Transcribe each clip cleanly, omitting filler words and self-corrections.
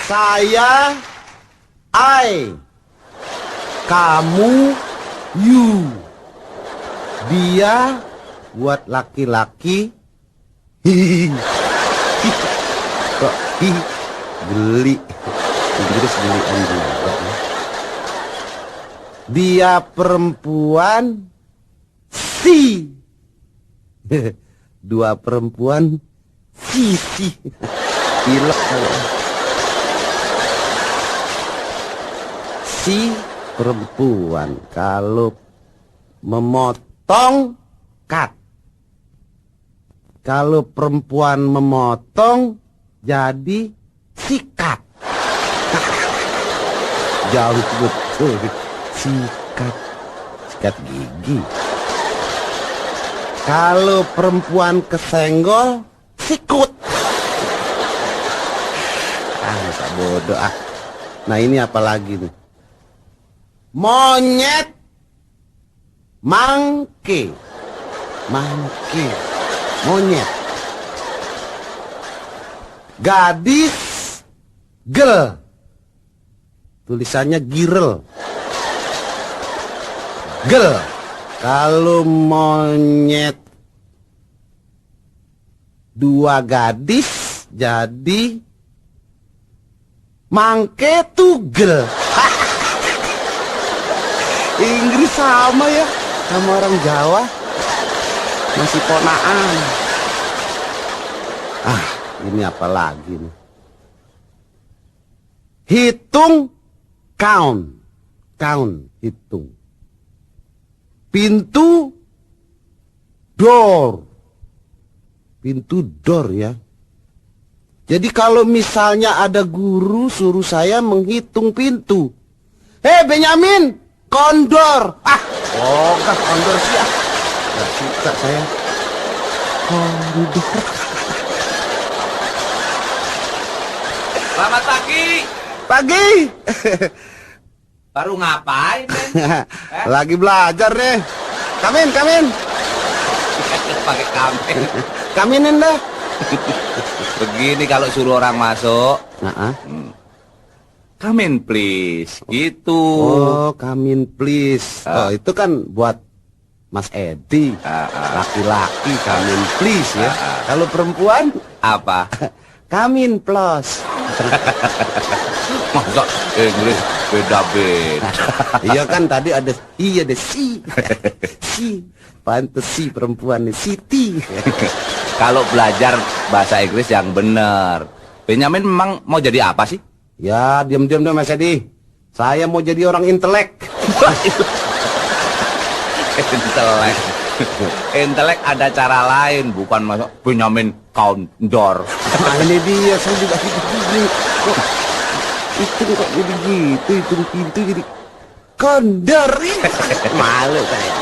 Saya I. Kamu you. Dia buat laki-laki. Hihihi. Kok geli. Inggris gelian juga ya. Dia perempuan. Si. Dua perempuan. Si. Pilek kalau. Si perempuan kalau memotong cut. Kalau perempuan memotong jadi sikat. Jauh betul. Sikat. Sikat gigi. Kalau perempuan kesenggol sikut. Masa bodoh ah. Nah ini apa lagi nih? Monyet. Mangke. Monyet. Gadis. Gel. Tulisannya girel. Gel. Kalau monyet dua gadis jadi mangke tugel. Inggris sama ya, sama orang Jawa. Masih ponaan. Ah, ini apa lagi nih? Hitung, count, hitung. Pintu, door. Pintu door ya. Jadi kalau misalnya ada guru suruh saya menghitung pintu. Benyamin, kondor. Kondor sih ah. Gak suka saya. Kondor. Selamat pagi. Pagi. Baru ngapain, men? Lagi belajar deh. Kamin. Pakai kamin. Kaminin dah. Begini kalau suruh orang masuk. Come in please. Gitu. Oh, come in please. Oh, itu kan buat Mas Edi. Laki-laki come in please ya. Kalau perempuan Apa? come in plus. Masa Inggris beda-beda. Iya kan tadi ada si. Si. Pantes si perempuan nih, Siti. Kalau belajar bahasa Inggris yang benar. Benyamin memang mau jadi apa sih? Ya, diam-diam dong Mas Edi. Saya mau jadi orang intelek. Intelek ada cara lain, bukan masuk Benyamin kondor. Nah ini dia, saya juga gini. Kok jadi gitu, hitung pintu jadi kondor. Malu saya.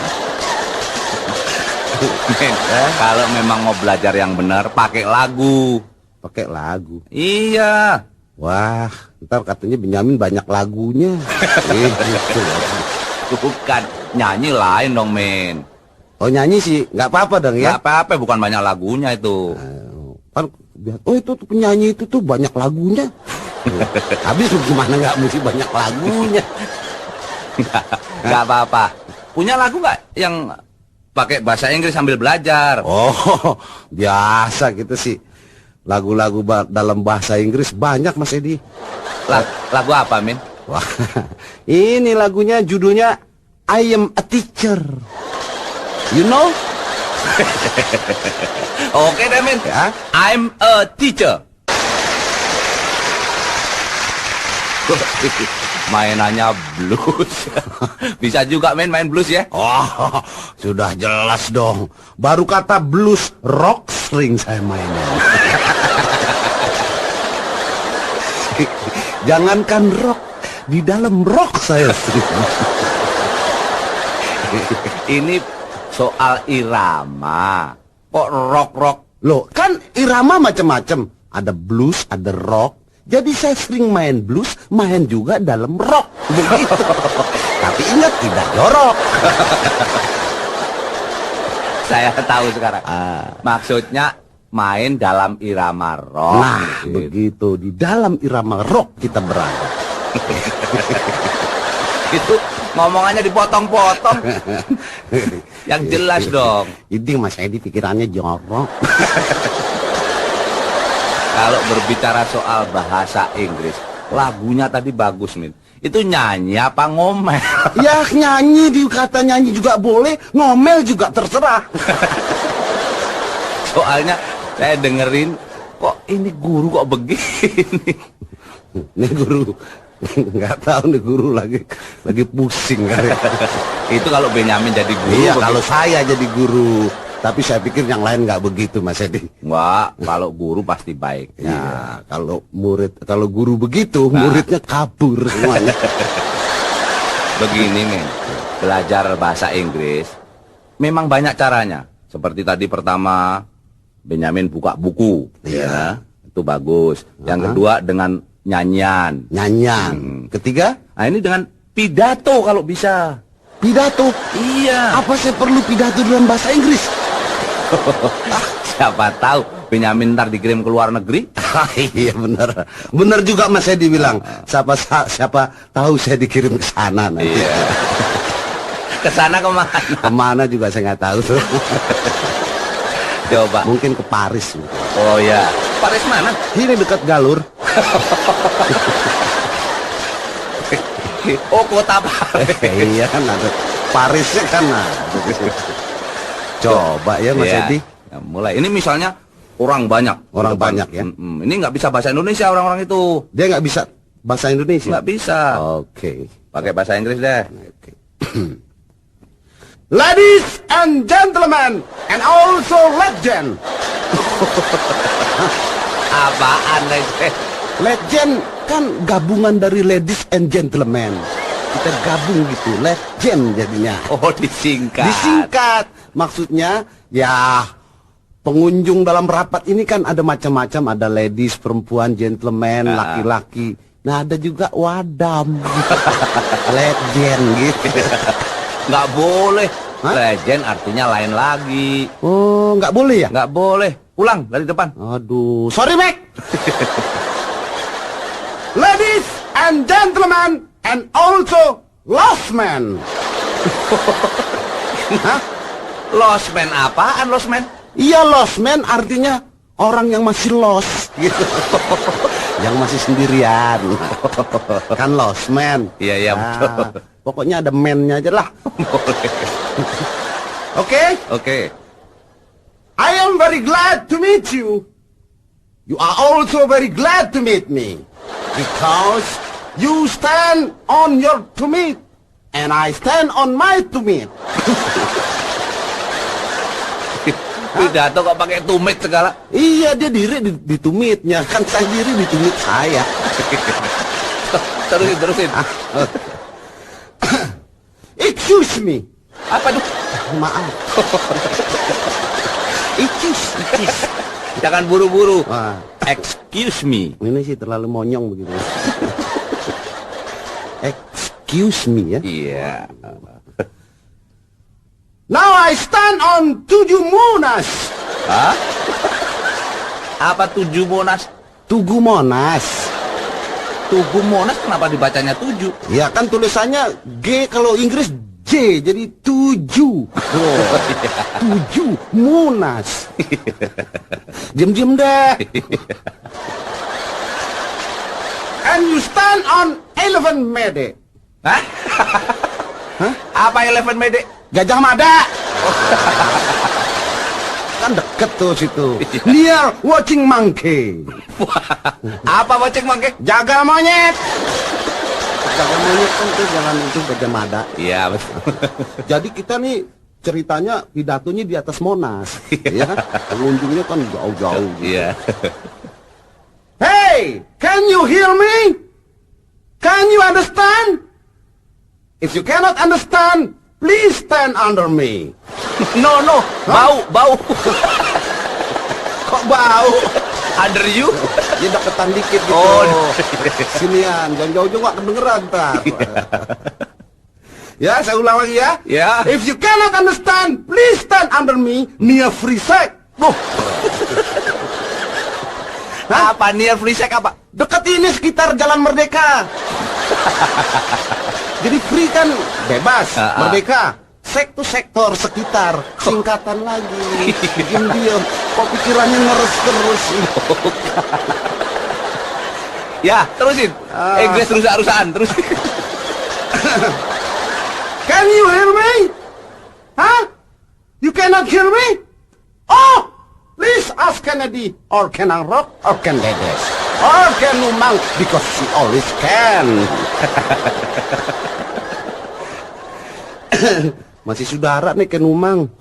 Kalau memang mau belajar yang benar, pakai lagu. Pakai lagu. Iya. Wah, ntar katanya Benyamin banyak lagunya. Gitu. Bukan, nyanyi lain dong, men. Oh nyanyi sih, nggak apa-apa dong ya? Nggak apa-apa, bukan banyak lagunya itu. Kan, itu tuh penyanyi itu tuh banyak lagunya. Habis gimana nggak mesti banyak lagunya? Nggak apa-apa. Punya lagu nggak yang pakai bahasa Inggris sambil belajar? Oh, biasa gitu sih. Lagu-lagu dalam bahasa Inggris banyak Mas Edi. Lagu apa, men? Wah, ini lagunya judulnya I Am a Teacher. You know? Oke deh, men. Ya. I'm a teacher. Mainannya blues. Bisa juga main blues ya? Oh, sudah jelas dong. Baru kata blues rock sering saya mainin. Jangankan rock, di dalam rock saya sering. Ini soal irama. Kok rock? Loh, kan irama macam-macam. Ada blues, ada rock. Jadi saya sering main blues, main juga dalam rock. Begitu. Tapi ingat, tidak jorok. Saya tahu sekarang. Maksudnya main dalam irama rock. Nah, begitu. Di dalam irama rock kita berada. Itu ngomongannya dipotong-potong. Yang jelas dong. Ini Mas Edi pikirannya jorok. Kalau berbicara soal bahasa Inggris, lagunya tadi bagus, Min. Itu nyanyi apa ngomel? Ya nyanyi, kata nyanyi juga boleh, ngomel juga terserah. Soalnya saya dengerin, kok ini guru kok begini? Nih guru, nggak tahu nih guru lagi pusing kali. Itu kalau Benyamin jadi guru. Iya, begitu. kalau saya jadi guru. Tapi saya pikir yang lain nggak begitu, Mas Edi. Wah, kalau guru pasti baik. Ya, kalau guru begitu, muridnya kabur semuanya. Begini, men. Belajar bahasa Inggris memang banyak caranya. Seperti tadi pertama, Benyamin buka buku. Iya. Ya, itu bagus. Yang kedua dengan nyanyian. Nyanyian. Ketiga, Nah, ini dengan pidato kalau bisa. pidato. Iya. Apa saya perlu pidato dalam bahasa Inggris? Siapa tahu Benyamin ntar dikirim ke luar negeri. Iya benar. Benar juga Mas Edi bilang. Siapa tahu saya dikirim ke sana nanti. Iya. Ke sana kemana? Kemana juga saya nggak tahu tuh. Coba. Mungkin ke Paris. Oh ya. Paris mana? Ini dekat Galur. Oh, kota Paris. Iya kan ada Parisnya kan ada. Coba ya Mas Iya. Edi. Ya, mulai. Ini misalnya orang banyak. Orang Di depan. banyak ya. Ini nggak bisa bahasa Indonesia orang-orang itu. Dia nggak bisa bahasa Indonesia. Nggak bisa. Oke. Pakai bahasa Inggris deh. Oke. Ladies and gentlemen, and also legend. Apaan legend? Legend kan gabungan dari ladies and gentlemen. Kita gabung gitu, legend jadinya. Oh, disingkat. Disingkat. Maksudnya, ya pengunjung dalam rapat ini kan ada macam-macam. Ada ladies, perempuan, gentleman, laki-laki. Nah, ada juga wadam. Legend gitu. Nggak boleh. Hah? Legend artinya lain lagi. Oh, nggak boleh ya? Nggak boleh. Ulang dari depan. Aduh, sorry, Mac. Ladies and gentlemen, and also lost man. Hah? Lost man apaan lost man? Iya, lost man artinya orang yang masih lost gitu. Yang masih sendirian. Kan lost man. Iya, iya, betul. Pokoknya ada man-nya aja lah. Boleh. Oke? Oke. I am very glad to meet you. You are also very glad to meet me. Because you stand on your to meet. And I stand on my to meet. Pidato kok pakai tumit segala. Iya, dia diri di tumitnya. Kan saya diri di tumit saya. Terusin. Excuse me. Apa tuh? Maaf. Excuse. Jangan buru-buru. Wah, Excuse me. ini sih terlalu monyong begitu. Excuse me ya. Iya. Now I stand on Tujuh Monas. Hah? Apa Tujuh Monas? Tugu Monas. Tugu Monas kenapa dibacanya 7? Ya kan tulisannya G, kalau Inggris J, jadi 7. Oh, 7 Monas. Diam-diam deh. And you stand on Elephant Mede. Hah? Hah? Apa Elephant Mede? Gajah Mada. Kan deket tuh situ. Near Watching Monkey. Apa boceng mangke? Jaga monyet. Jaga monyet kan tuh jalan itu Gajah Mada. Iya, betul. Jadi kita nih ceritanya pidatonya di atas Monas, ya kan? Pengunjungnya kan jauh-jauh. Iya. Hey, can you hear me? Can you understand? If you cannot understand, please stand under me. No, bau. Kok bau? Under you? Ya deketan dikit gitu. Oh, sinian, jangan jauh-jauh nggak kedengeran ntar. Ya, saya ulang lagi ya. Ya. If you cannot understand, please stand under me near free sex. Apa near free sex apa? Dekat ini sekitar Jalan Merdeka. Jadi free kan bebas, merdeka. Sek tuh sektor sekitar, singkatan lagi. Bikin dia kok pikirannya ngeres terus. Ya, terusin. Inggris rusak-rusakan, terus. Can you hear me? Huh? You cannot hear me? Oh! Please ask Kennedy, or can I rock, or can Dedes, or can Numang, because she always can. Masih saudara nih Ken Numang.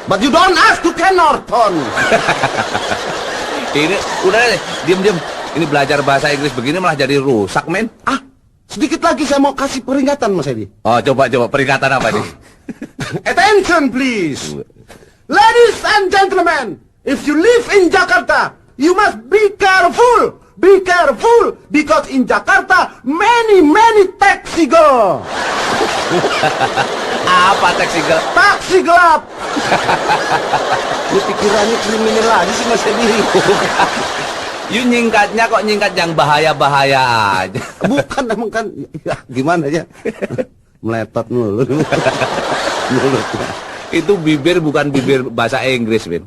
But you don't ask to Ken Norton. Ini udah deh, diam-diam. Ini belajar bahasa Inggris begini malah jadi rusak, men. Sedikit lagi saya mau kasih peringatan, Mas Edi. Oh, coba peringatan apa nih? Attention, please. Ladies and gentlemen, if you live in Jakarta, you must be careful. Be careful, because in Jakarta, many taxi go. Apa taxi gelap? Taksi gelap. Ini pikirannya kriminal lagi sih, Mas Edi. You nyingkatnya kok nyingkat yang bahaya-bahaya aja. Bukan, emang kan. Ya, gimana ya? Meletot mulu. Mulutnya. Itu bibir bukan bibir bahasa Inggris, Bin.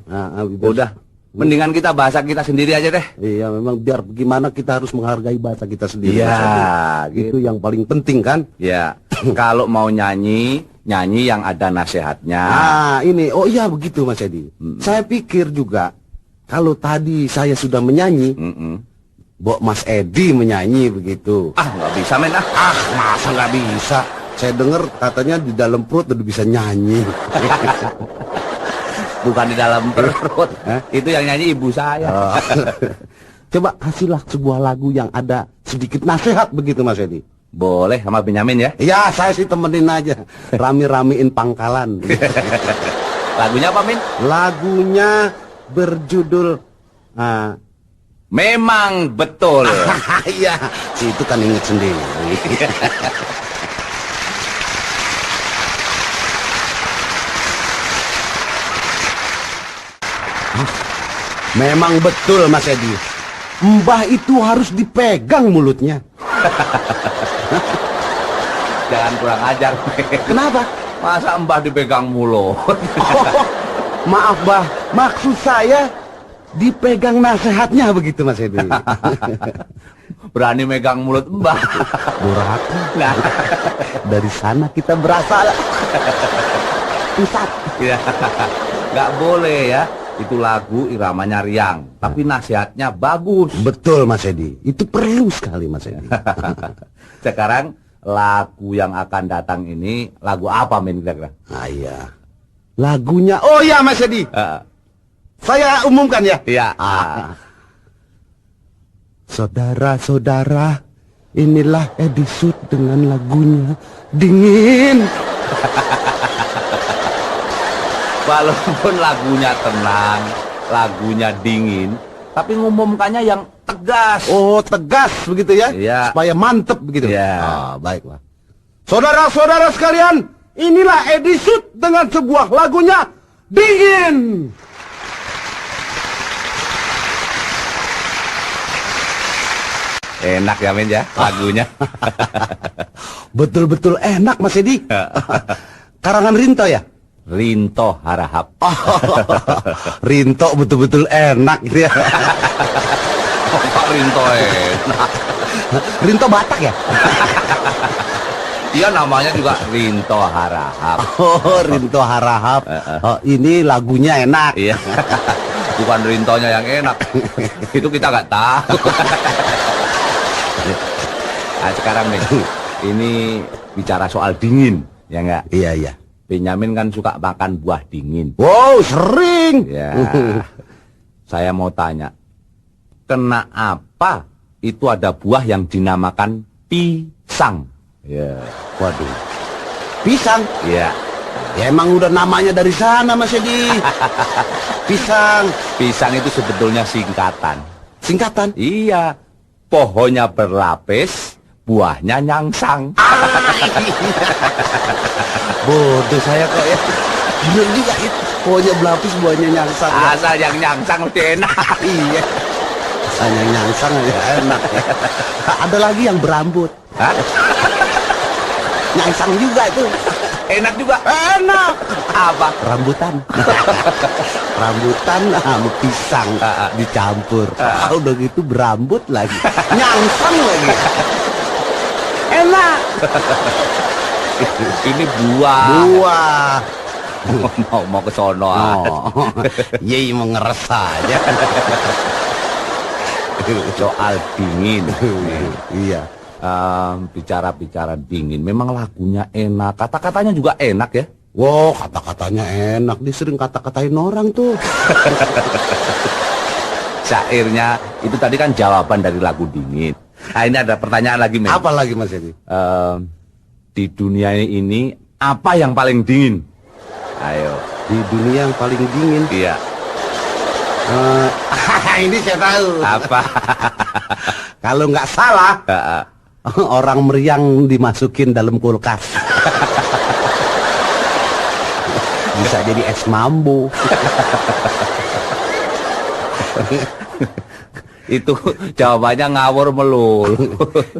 Udah, mendingan kita bahasa kita sendiri aja deh. Iya, memang biar gimana kita harus menghargai bahasa kita sendiri. Iya, Itu yang paling penting kan? Ya, kalau mau nyanyi yang ada nasihatnya. Ini, oh iya begitu Mas Edi. Saya pikir juga, kalau tadi saya sudah menyanyi, Bok Mas Edi menyanyi begitu. Nggak bisa, men. Masa nggak bisa? Saya dengar katanya di dalam perut udah bisa nyanyi. Bukan di dalam perut. Itu yang nyanyi ibu saya. Coba kasihlah sebuah lagu yang ada sedikit nasihat begitu Mas Edi. Boleh sama Benyamin ya? Ya, saya sih temenin aja. Rame-ramein pangkalan. Lagunya apa, Min? Lagunya berjudul Memang Betul. Iya, itu kan inget sendiri. Memang betul Mas Edi. Mbah itu harus dipegang mulutnya. Jangan kurang ajar. Kenapa? Masa Mbah dipegang mulut? Maaf Mbah, maksud saya dipegang nasihatnya begitu Mas Edi. Berani megang mulut Mbah. Durhaka. Nah, dari sana kita berasal. Pusat. ya, nggak boleh ya. Itu lagu iramanya riang, tapi nasihatnya bagus. Betul Mas Edi, itu perlu sekali Mas Edi. Sekarang lagu yang akan datang ini lagu apa, Min, kira-kira? Iya. Lagunya, oh ya Mas Edi. Saya umumkan ya. Iya. Saudara-saudara, inilah Edi Sud dengan lagunya Dingin. Walaupun lagunya tenang, lagunya dingin, tapi ngumumkannya yang tegas. Oh, tegas begitu ya? Iya. Supaya mantep begitu. Iya. Baiklah. Saudara-saudara sekalian, inilah Edi Sud dengan sebuah lagunya Dingin. Enak ya, Min, ya lagunya. Betul-betul enak Mas Edi. Karangan Rinto ya? Rinto Harahap. Rinto betul-betul enak gitu ya. Pak Rinto enak. Rinto Batak ya? Iya, namanya juga Rinto Harahap. Oh, Rinto Harahap. Oh, ini lagunya enak. Iya. Bukan Rintonya yang enak. Itu kita nggak tahu. Nah, sekarang nih, ini bicara soal dingin, ya nggak? Iya, iya. Benyamin kan suka makan buah dingin. Wow, sering. Ya, saya mau tanya, kenapa itu ada buah yang dinamakan pisang? Ya, Waduh. Pisang? ya. Ya emang udah namanya dari sana Mas Edi. Pisang. Pisang itu sebetulnya singkatan. Singkatan? Iya, pohonnya berlapis, buahnya nyangsang. Bodoh saya kok ya. Bener juga itu. Pokoknya belapis buahnya nyangsang. Asal yang nyangsang lebih enak. Iya. Hanya nyangsang aja enak ya. Ada lagi yang berambut. Hah? Nyangsang juga itu. Enak juga. Enak. Apa? Rambutan. Rambutan sama pisang dicampur. Udah gitu berambut lagi. Nyangsang lagi. Enak. Ini buah. Buah. mau ke sono. Oh. Yey mau ngeres aja. Soal dingin. Iya. Bicara-bicara dingin, memang lagunya enak, kata-katanya juga enak ya. Wow, kata-katanya enak. Dia sering kata-katain orang tuh. Syairnya itu tadi kan jawaban dari lagu dingin. Nah, ini ada pertanyaan lagi, Men. Apa lagi Mas Edi? Di dunia ini apa yang paling dingin? Ayo. Di dunia yang paling dingin. Iya. Ini saya tahu. Apa? Kalau nggak salah, orang meriang dimasukin dalam kulkas. Bisa jadi es mambo. Itu jawabannya ngawur melulu.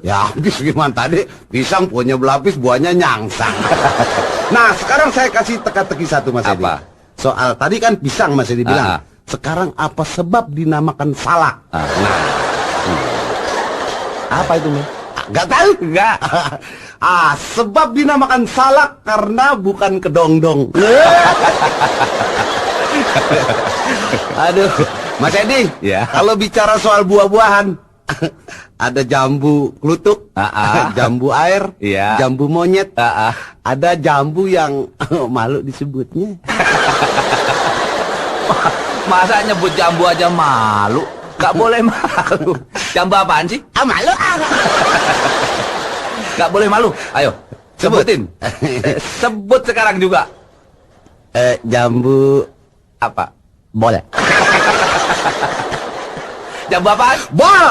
Ya habis gimana tadi? Pisang punya belapis, buahnya nyangsang. Nah sekarang saya kasih teka-teki satu Mas Edi. Apa? Soal tadi kan pisang Mas Edi bilang. Sekarang apa sebab dinamakan salak? Nah, apa itu, Men? nggak tahu? Enggak. Sebab dinamakan salak karena bukan kedongdong. Aduh, Mas Edi, Ya. kalau bicara soal buah-buahan, ada jambu klutuk, jambu air, Iya. jambu monyet, ada jambu yang malu disebutnya. Masa nyebut jambu aja malu? Gak boleh malu. Jambu apaan sih? Malu Gak boleh malu. Ayo, sebutin. Sebut sekarang juga. Jambu Apa? boleh. Jambu apaan? Bol.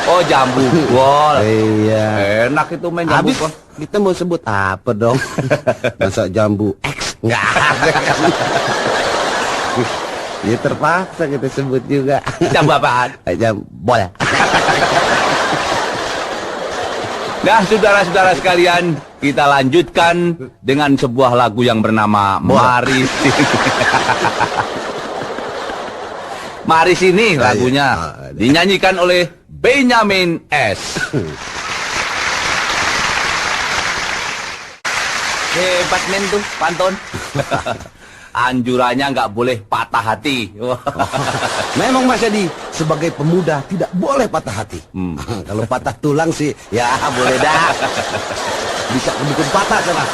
Oh, jambu bol. Iya. Enak itu main jambu Habis bol. kita mau sebut apa dong? Masa jambu X? Nggak ada kan? Ya terpaksa kita sebut juga. Jambu apaan? Jambu boleh. Nah, saudara-saudara sekalian, kita lanjutkan dengan sebuah lagu yang bernama Mari Sini. Mari Sini lagunya dinyanyikan oleh Benyamin S. Hebat men tuh, Panton. Anjurannya nggak boleh patah hati. Memang Mas Edi, sebagai pemuda tidak boleh patah hati. Kalau patah tulang sih, ya boleh dah. Bisa bikin patah sana.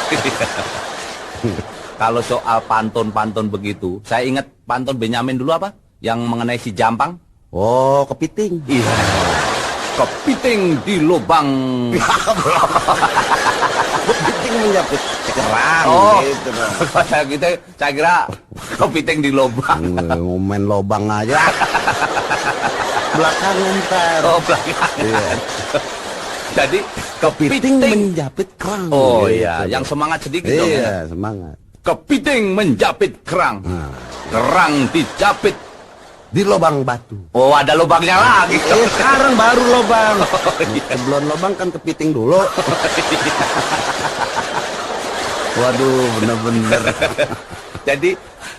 Kalau soal pantun-pantun begitu, saya ingat pantun Benyamin dulu apa? Yang mengenai si Jampang. Oh, kepiting. Iya. Kepiting di lubang. Kepiting menyapit kerang. Oh, gitu dong. saya kira kepiting di lubang. Ngomen lobang aja. Belakang ntar. Oh, belakang. Iya. Jadi Kepiting menjapit kerang. Oh gitu iya, dong. yang semangat sedikit dong. Ya. Iya, semangat. Kepiting menjapit kerang. Kerang dijapit. Di lobang batu. Oh, ada lubangnya lagi. Sekarang baru lobang. iya. Sebelum lobang kan kepiting dulu. Waduh, bener-bener. Jadi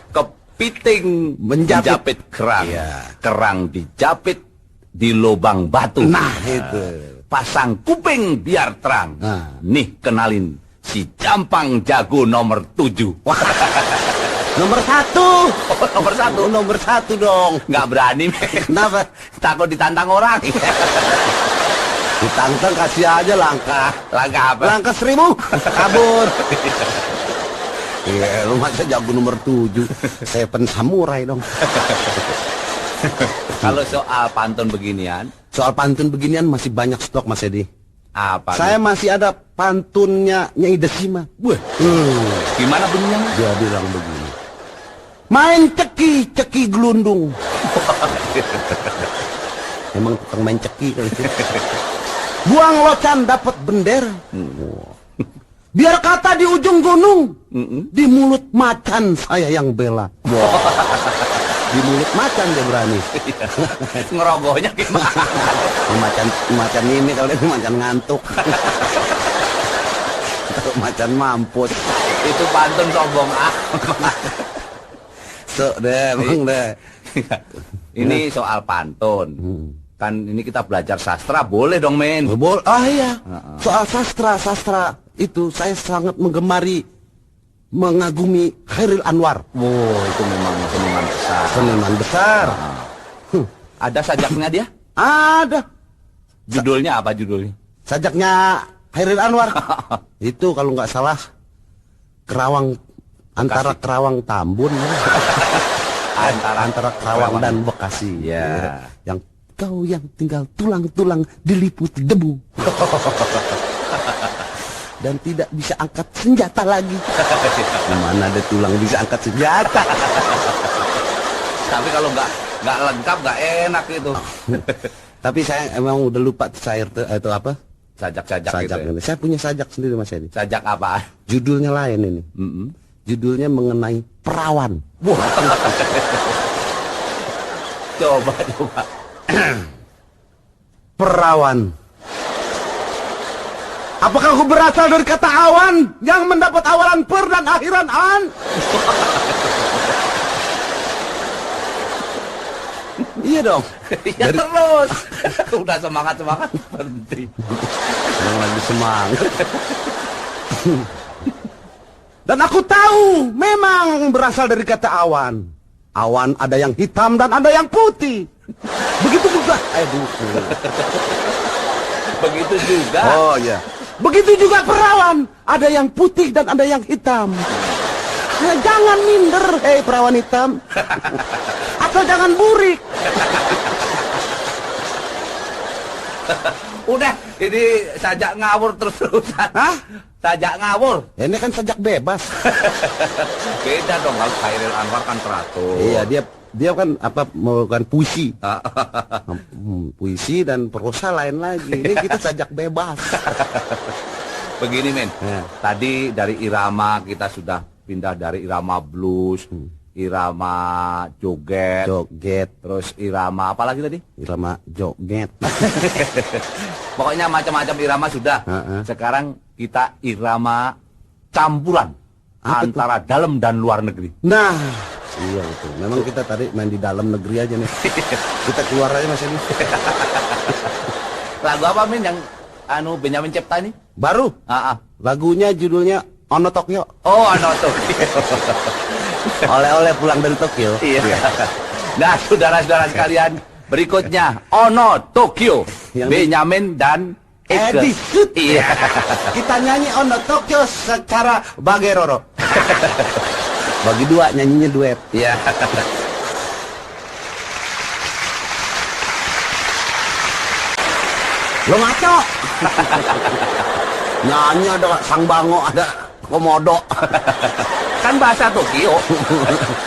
kepiting menjapit kerang. Iya. Kerang dijapit di lubang batu. Nah, itu. Pasang kuping biar terang. Nah. Nih kenalin si Jampang jago nomor 7. Nomor 1. Oh, nomor 1. Nomor 1 dong. Nggak berani, men. Kenapa? Takut ditantang orang. Ditantang kasih aja langkah. Langkah apa? Langkah 1000. Kabur. Iya, lu masa jago nomor 7. Seven Samurai dong. Kalau soal pantun beginian, Soal pantun beginian masih banyak stok Mas Edi. apa? Saya masih ada pantunnya Nyai Desima. Wah, gimana bunyinya? Dia bilang begini. Main ceki gelundung. Emang tukang main ceki kali itu. Buang locan dapat bendera. Biar kata di ujung gunung, Mm-mm. di mulut macan saya yang bela. Di mulut macan dia berani. Ngerogohnya gimana? Macan ini kalau ini macan ngantuk. Macan mampus. Itu pantun sombong ah. So deh, bang deh. Ini soal pantun. Kan ini kita belajar sastra, boleh dong, men. Iya. Soal sastra itu saya sangat menggemari, mengagumi Chairil Anwar. Wow, itu memang seniman besar. Seniman besar. Ada sajaknya dia? Ada. Judulnya apa judulnya? Sajaknya Chairil Anwar. Itu kalau nggak salah Kerawang, antara Kerawang Tambun. antara Kerawang dan Bekasi. Ya. Yang kau yang tinggal tulang-tulang diliputi debu. Dan tidak bisa angkat senjata lagi. Mana ada tulang bisa angkat senjata? Tapi kalau nggak lengkap nggak enak itu. Tapi saya emang udah lupa cair itu apa? Sajak-sajak Sajak gitu. ini. Saya punya sajak sendiri Mas Edi. Sajak apa? Judulnya lain ini. Mm-mm. Judulnya mengenai perawan. Wah. Coba. Perawan. Apakah aku berasal dari kata awan yang mendapat awalan per dan akhiran an? Iya dong. Ya terus. Udah semangat berhenti. Yang lagi semangat. Dan aku tahu memang berasal dari kata awan. Awan ada yang hitam dan ada yang putih. Begitu juga. Begitu juga. Oh iya. Begitu juga perawan. Ada yang putih dan ada yang hitam. Nah, jangan minder, perawan hitam. Atau jangan burik. Udah, ini sajak ngawur terus-terusan. Hah? Sajak ngawur. Ini kan sajak bebas. Beda dong, kalau Chairil Anwar kan teratur. Iya, dia kan melakukan puisi. Puisi dan prosa lain lagi. Ini kita sajak bebas. Begini, men. Ya. Tadi dari irama kita sudah pindah dari irama blues, irama joget, terus irama apa lagi tadi? Irama joget. Pokoknya macam-macam irama sudah. Sekarang kita irama campuran antara dalam dan luar negeri. Nah, iya itu. Memang kita tadi main di dalam negeri aja nih. Kita keluar aja Mas Edi. Lagu apa, men, yang Benyamin Cipta ini? Baru. Lagunya judulnya Ono Tokyo. Oh, Ono Tokyo. Oleh-oleh pulang dari Tokyo. Iya. Nah, saudara-saudara sekalian, berikutnya Ono Tokyo, Benyamin dan Edi Sud. Iya. Kita nyanyi Ono Tokyo secara bageroro. Bagi dua, nyanyinya duet. Iya. Lo ngaco. Nyanyi ada sang bango, ada komodo. Kan bahasa Tokyo.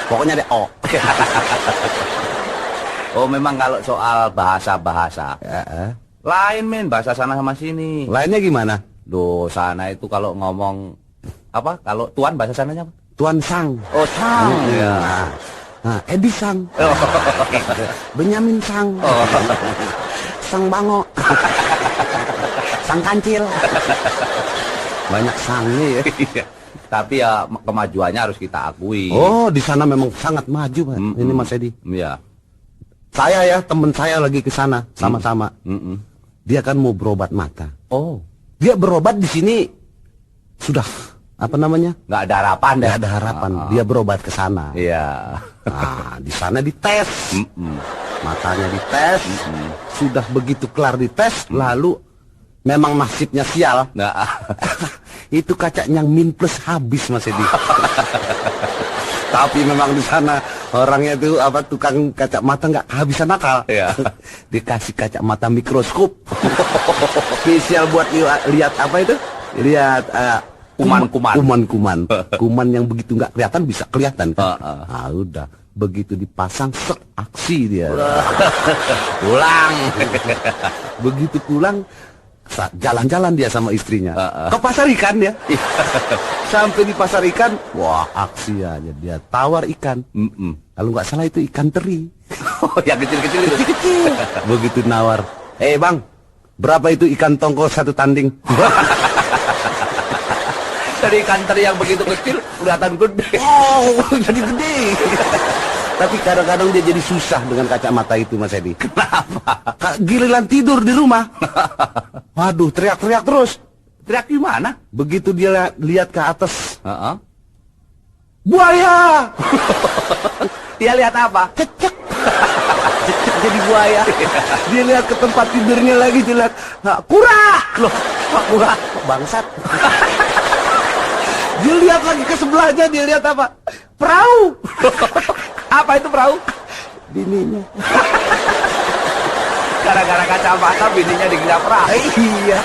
Pokoknya ada O. Oh, memang kalau soal bahasa-bahasa lain, men, bahasa sana sama sini. Lainnya gimana? Duh, sana itu kalau ngomong apa? Kalau tuan bahasa sananya apa? Tuan Sang. Oh, Sang. Ya. Nah, Edi Sang. Benyamin Sang. Sang Bango. Sang Kancil. Banyak sangnya ya. Tapi ya kemajuannya harus kita akui. Oh, di sana memang sangat maju, Pak. Ini Mas Edi. Iya. Saya ya, teman saya lagi ke sana sama-sama. Dia kan mau berobat mata. Oh, dia berobat di sini sudah apa namanya? Nggak ada harapan deh. Nggak ada harapan. Dia berobat ke sana. Iya. Nah, di sana dites. Matanya dites. Sudah begitu kelar dites, lalu memang nasibnya sial. Nah. Itu kacanya min plus habis Mas Edi. Tapi memang di sana orangnya itu apa tukang kacamata nggak kehabisan akal. Iya. Dikasih kacamata mikroskop. Spesial buat lihat apa itu? Lihat kuman. Kuman yang begitu nggak kelihatan bisa kelihatan kan? Ah udah. Begitu dipasang sek aksi dia. Pulang. Begitu pulang Jalan-jalan dia sama istrinya. Ke pasar ikan ya. Sampai di pasar ikan, wah aksi aja dia tawar ikan. Kalau nggak salah itu ikan teri. Oh, yang kecil-kecil itu. Kecil. Begitu nawar. Bang, berapa itu ikan tongkol satu tanding? Dari ikan teri yang begitu kecil kelihatan gede. Oh, jadi gede. Tapi kadang-kadang dia jadi susah dengan kacamata itu, Mas Edi. Kenapa? Giliran tidur di rumah. Waduh, teriak-teriak terus. Teriak gimana? Begitu dia lihat ke atas, Buaya! Dia lihat apa? cecek. Cecek jadi buaya. Dia lihat ke tempat tidurnya lagi, dia lihat, kura. Loh, Pak Kura, bangsat. Dia lihat lagi ke sebelahnya, dia lihat apa? Perahu. Apa itu perahu? Bininya. Gara-gara kacamata bininya dikira perahu. Iya.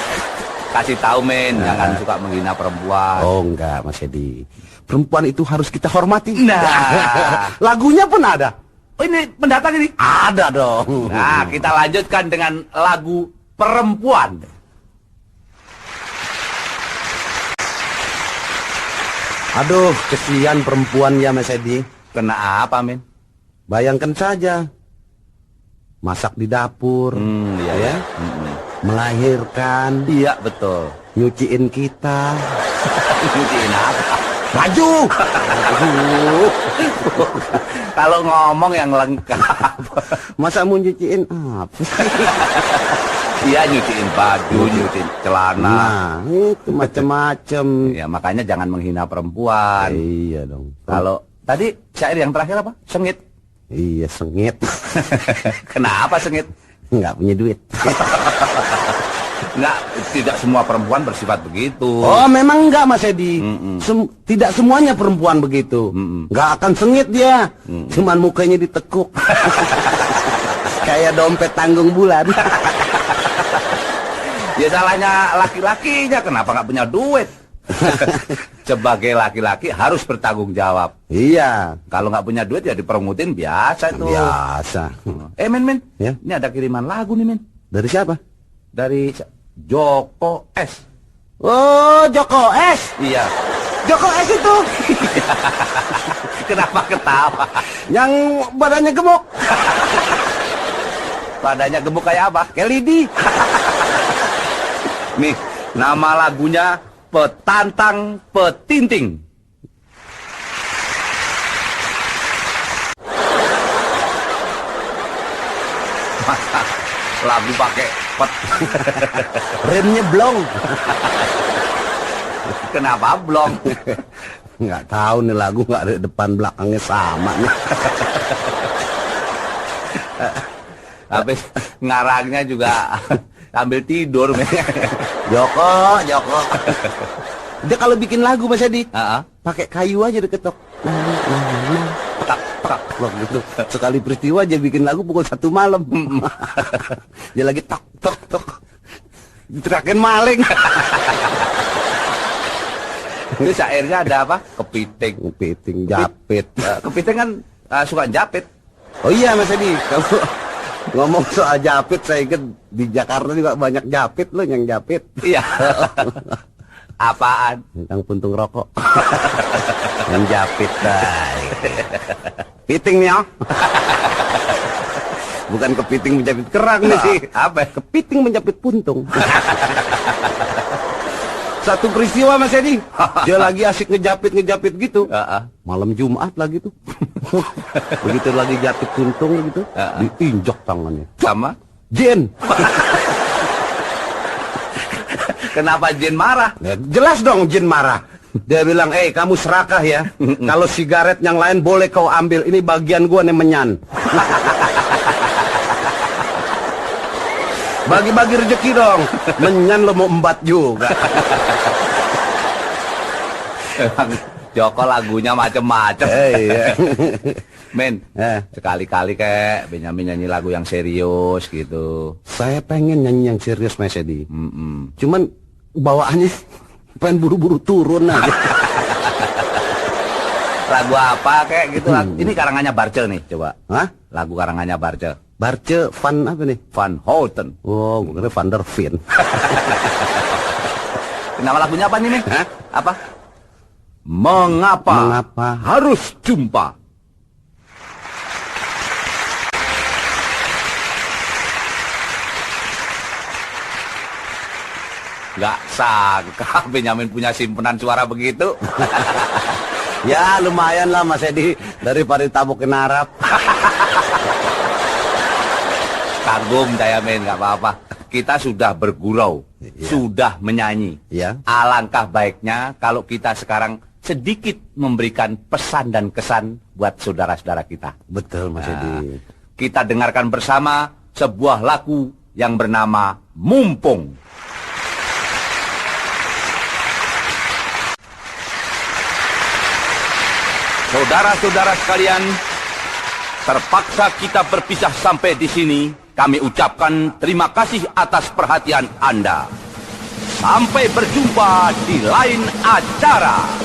Kasih tahu men, jangan suka menghina perempuan. Oh enggak, Mas Edi. Perempuan itu harus kita hormati. Nah. Lagunya pun ada. Oh, ini pendatang ini? Ada dong. Nah, kita lanjutkan dengan lagu perempuan. Aduh, kesian perempuan ya, Mas Edi. Kena apa men? Bayangkan saja. Masak di dapur. Iya ya. Melahirkan. Iya betul. Nyuciin kita. Nyuciin apa? Baju. Kalau ngomong yang lengkap. Masa mau nyuciin apa? Iya, nyuciin baju, nyuciin celana. Nah, itu macam-macam. Ya makanya jangan menghina perempuan. Iya dong. Kalau tadi syair yang terakhir apa? Sengit. Iya, sengit. Kenapa sengit? Nggak punya duit. Enggak, tidak semua perempuan bersifat begitu. Oh, memang enggak, Mas Edi. Tidak semuanya perempuan begitu. Nggak akan sengit dia. Cuman mukanya ditekuk. Kayak dompet tanggung bulan. Ya salahnya laki-lakinya, kenapa nggak punya duit? Sebagai laki-laki harus bertanggung jawab. Iya. Kalau nggak punya duit ya dipermutin biasa itu. Biasa. Men, Ya? ini ada kiriman lagu nih men. Dari siapa? Dari Joko S. Oh, Joko S. Iya. Joko S itu. Kenapa ketawa? Yang badannya gemuk. Badannya gemuk kayak apa? Kayak lidi. Nih, nama lagunya Petantang Petinting. Masa lagu pakai pet? Remnya blong. Kenapa blong? Nggak tahu nih lagu nggak ada depan belakangnya sama nih. Habis ngarangnya juga sambil tidur. Joko. Dia kalau bikin lagu Mas Edi, Heeh. pakai kayu aja diketok. Tak tak. Wah, gitu. Sekali peristiwa dia bikin lagu pukul 1 malam. Dia lagi tok tok tok. Diterakin maling. Itu syairnya ada apa? Kepiting. Kepiting, japit. Kepiting kan suka japit. Oh iya Mas Edi, kalau ngomong soal japit saya ingat di Jakarta juga banyak japit loh yang japit. Iya. Apaan? Yang puntung rokok. Yang japit dah. Piting nih ya. Bukan kepiting menjapit kerang nih sih. Apa? Kepiting menjapit puntung. Satu peristiwa Mas Edi, dia lagi asik ngejapit gitu. Malam Jumat lagi tuh. Begitu lagi japit puntung gitu, diinjak tangannya. Sama? Jin. Kenapa Jin marah? Ya, jelas dong Jin marah. Dia bilang, kamu serakah ya. Kalau sigaret yang lain boleh kau ambil. Ini bagian gua nih menyan. Bagi-bagi rezeki dong. Menyan lo mau embat juga. Joko lagunya macem-macem. Iya. Men, sekali-kali kayak Benyamin nyanyi lagu yang serius gitu. Saya pengen nyanyi yang serius Mas Edi. Cuman bawaannya pengen buru-buru turun aja. Lagu apa kayak gitu? Ini karangannya Barce nih, coba. Hah? Lagu karangannya Barce. Barce Van apa nih? Van Houten. Oh, gue kira Van der Veen. Nama lagunya apa nih? Hah? Apa? Mengapa harus jumpa? Gak sangka Benyamin punya simpenan suara begitu. Ya lumayan lah Mas Edi, daripada ditabukin Arab. Kagum saya men, gak apa-apa. Kita sudah bergurau, sudah menyanyi. Ya. Alangkah baiknya kalau kita sekarang sedikit memberikan pesan dan kesan buat saudara-saudara kita. Betul Mas Edi. Kita dengarkan bersama sebuah lagu yang bernama Mumpung. Saudara-saudara sekalian, terpaksa kita berpisah sampai di sini. Kami ucapkan terima kasih atas perhatian Anda. Sampai berjumpa di lain acara.